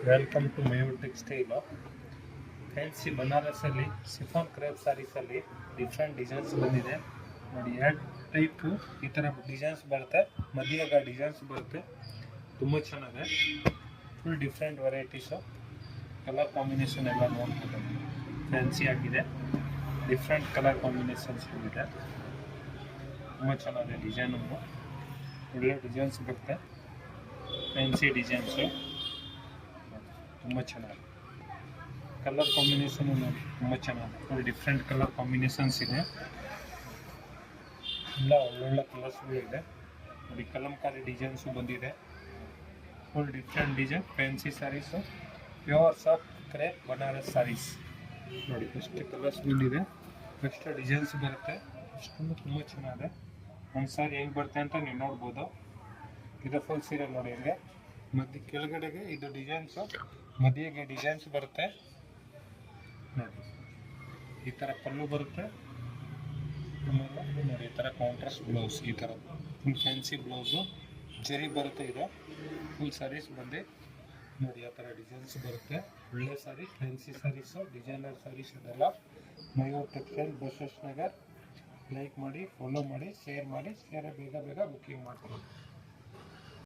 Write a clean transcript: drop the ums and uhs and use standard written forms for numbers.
Welcome to Mayur textile. Fancy ಬನಾರಸಲ್ಲಿ chiffon crepe ಸ್ಯಾರೀಸಲ್ಲಿ different designs ಬಂದಿದೆ ನೋಡಿ. ಎರಡು ಟೈಪು ಈ ಥರ ಡಿಸೈನ್ಸ್ ಬರುತ್ತೆ, ಮದುವೆಗ ಡಿಸೈನ್ಸ್ ಬರುತ್ತೆ, ತುಂಬ ಚೆನ್ನಾಗಿದೆ. Full different varieties, colour combination ಎಲ್ಲ ನೋಡ್ಬೋದು. ಫ್ಯಾನ್ಸಿ ಆಗಿದೆ, ಡಿಫ್ರೆಂಟ್ ಕಲರ್ ಕಾಂಬಿನೇಷನ್ಸ್ ಇದೆ, ತುಂಬ ಚೆನ್ನಾಗಿದೆ. ಡಿಸೈನು ಒಳ್ಳೆ ಡಿಸೈನ್ಸ್ ಬರುತ್ತೆ, ಫ್ಯಾನ್ಸಿ ಡಿಸೈನ್ಸು ತುಂಬ ಚೆನ್ನಾಗಿದೆ. ಕಲರ್ ಕಾಂಬಿನೇಷನು ನೋಡಿ ತುಂಬ ಚೆನ್ನಾಗಿದೆ. ಫುಲ್ ಡಿಫ್ರೆಂಟ್ ಕಲರ್ ಕಾಂಬಿನೇಷನ್ಸ್ ಇದೆ, ಎಲ್ಲ ಒಳ್ಳೊಳ್ಳೆ ಕಲರ್ಸ್ಗಳು ಇದೆ ನೋಡಿ. ಕಲಂಕಾರಿ ಡಿಸೈನ್ಸು ಬಂದಿದೆ, full different design fancy sarees, pure soft crepe Banaras sarees ನೋಡಿ. ಎಷ್ಟು ಕಲರ್ಸ್ ಬಂದಿದೆ, ಎಷ್ಟು ಡಿಸೈನ್ಸ್ ಬರುತ್ತೆ, ಅಷ್ಟೊಂದು ತುಂಬ ಚೆನ್ನಾಗಿದೆ. ಒಂದು ಸಾರಿ ಹೆಂಗೆ ಬರುತ್ತೆ ಅಂತ ನೀವು ನೋಡ್ಬೋದು. ಇದು ಫುಲ್ ಸೀರೆ ನೋಡಿ, ಹಿಂಗೆ ಮಧ್ಯ ಕೆಳಗಡೆಗೆ ಇದು ಡಿಸೈನ್ಸು, ಮಧ್ಯೆಗೆ ಡಿಸೈನ್ಸ್ ಬರುತ್ತೆ ನೋಡಿ. ಈ ಥರ ಪಲ್ಲು ಬರುತ್ತೆ, ಆಮೇಲೆ ನೋಡಿ ಈ ಥರ ಕಾಂಟ್ರಾಸ್ಟ್ ಬ್ಲೌಸ್, ಈ ಥರ ಫುಲ್ ಫ್ಯಾನ್ಸಿ ಬ್ಲೌಸು, ಜರಿ ಬರುತ್ತೆ. ಇದು ಫುಲ್ ಸ್ಯಾರೀಸ್ ಬಂದು ನೋಡಿ ಆ ಥರ ಡಿಸೈನ್ಸ್ ಬರುತ್ತೆ. ಒಳ್ಳೆ ಸ್ಯಾರಿ, ಫ್ಯಾನ್ಸಿ ಸ್ಯಾರೀಸು, ಡಿಸೈನರ್ ಸ್ಯಾರೀಸ್ ಇದೆಲ್ಲ. ಮಯೂರ್ ಟೆಕ್ಸ್ಟೈಲ್, ಬಸವೇಶ್ವರ ನಗರ್. ಲೈಕ್ ಮಾಡಿ, ಫಾಲೋ ಮಾಡಿ, ಶೇರ್ ಮಾಡಿ, ಬೇಗ ಬೇಗ ಬುಕ್ಕಿಂಗ್ ಮಾಡ್ಕೊಳ್ಳಿ.